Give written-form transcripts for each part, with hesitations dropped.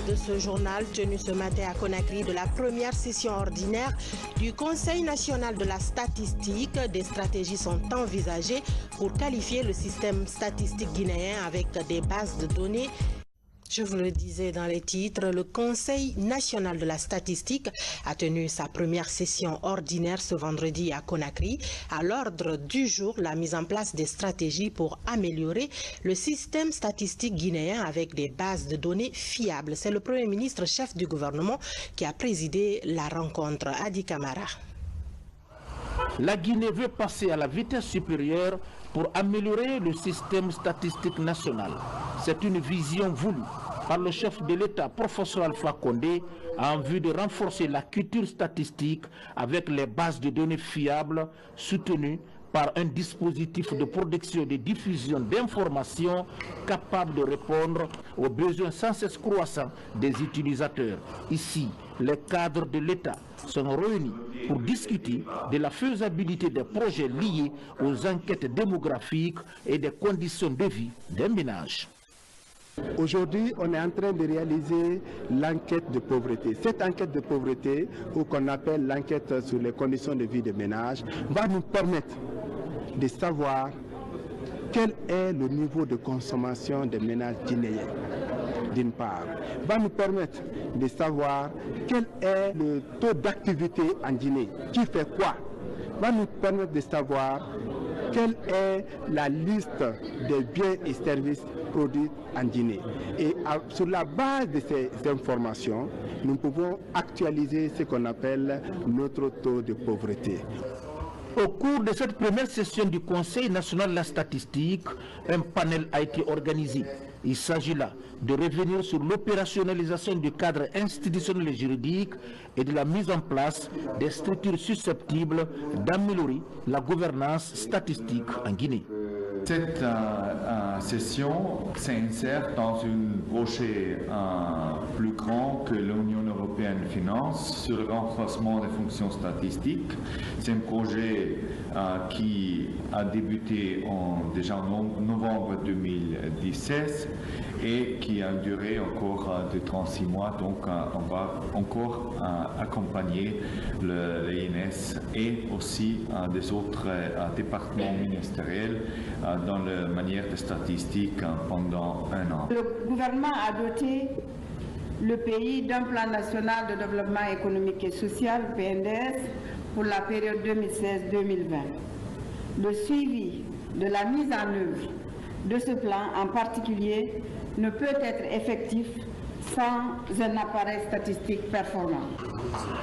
de ce journal tenu ce matin à Conakry de la première session ordinaire du Conseil national de la statistique. Des stratégies sont envisagées pour qualifier le système statistique guinéen avec des bases de données. Je vous le disais dans les titres, le Conseil national de la statistique a tenu sa première session ordinaire ce vendredi à Conakry. À l'ordre du jour, la mise en place des stratégies pour améliorer le système statistique guinéen avec des bases de données fiables. C'est le Premier ministre chef du gouvernement qui a présidé la rencontre. Adi Kamara. La Guinée veut passer à la vitesse supérieure pour améliorer le système statistique national. C'est une vision voulue par le chef de l'État, professeur Alpha Condé, en vue de renforcer la culture statistique avec les bases de données fiables soutenues par un dispositif de production et de diffusion d'informations capable de répondre aux besoins sans cesse croissants des utilisateurs. Ici, les cadres de l'État sont réunis pour discuter de la faisabilité des projets liés aux enquêtes démographiques et des conditions de vie des ménages. Aujourd'hui, on est en train de réaliser l'enquête de pauvreté. Cette enquête de pauvreté, ou qu'on appelle l'enquête sur les conditions de vie des ménages, va nous permettre de savoir quel est le niveau de consommation des ménages guinéens, d'une part. Va nous permettre de savoir quel est le taux d'activité en Guinée, qui fait quoi. Va nous permettre de savoir quelle est la liste des biens et services produits en Guinée. Et sur la base de ces informations, nous pouvons actualiser ce qu'on appelle notre taux de pauvreté. Au cours de cette première session du Conseil national de la statistique, un panel a été organisé. Il s'agit là de revenir sur l'opérationnalisation du cadre institutionnel et juridique et de la mise en place des structures susceptibles d'améliorer la gouvernance statistique en Guinée. Cette session s'insère dans un projet plus grand que l'Union européenne finance sur le renforcement des fonctions statistiques. C'est un projet qui a débuté déjà en novembre 2017 et qui a duré encore de 36 mois. Donc on va encore accompagner l'INS et aussi des autres départements ministériels dans la manière de statistique pendant un an. Le gouvernement a doté le pays d'un plan national de développement économique et social, PNDS, pour la période 2016-2020. Le suivi de la mise en œuvre de ce plan en particulier ne peut être effectif sans un appareil statistique performant.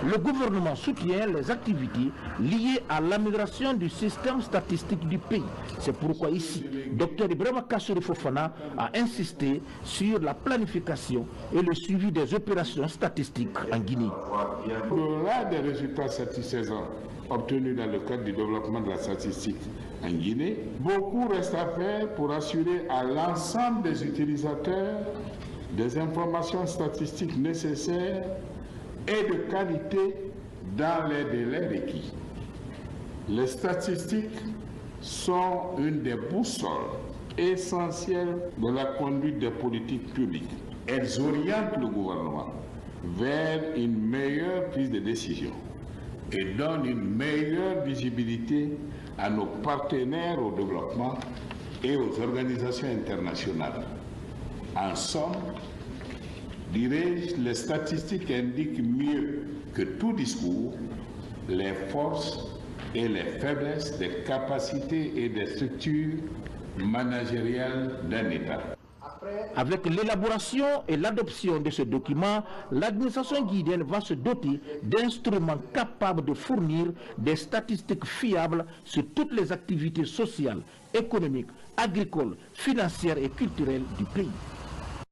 Le gouvernement soutient les activités liées à l'amélioration du système statistique du pays. C'est pourquoi ici, Dr Ibrahima Kassouri Fofana a insisté sur la planification et le suivi des opérations statistiques en Guinée. Au-delà des résultats satisfaisants obtenus dans le cadre du développement de la statistique en Guinée, beaucoup reste à faire pour assurer à l'ensemble des utilisateurs des informations statistiques nécessaires et de qualité dans les délais requis. Les statistiques sont une des boussoles essentielles de la conduite des politiques publiques. Elles orientent le gouvernement vers une meilleure prise de décision et donnent une meilleure visibilité à nos partenaires au développement et aux organisations internationales. En somme, dirais-je, les statistiques indiquent mieux que tout discours les forces et les faiblesses des capacités et des structures managériales d'un État. Avec l'élaboration et l'adoption de ce document, l'administration guinéenne va se doter d'instruments capables de fournir des statistiques fiables sur toutes les activités sociales, économiques, agricoles, financières et culturelles du pays.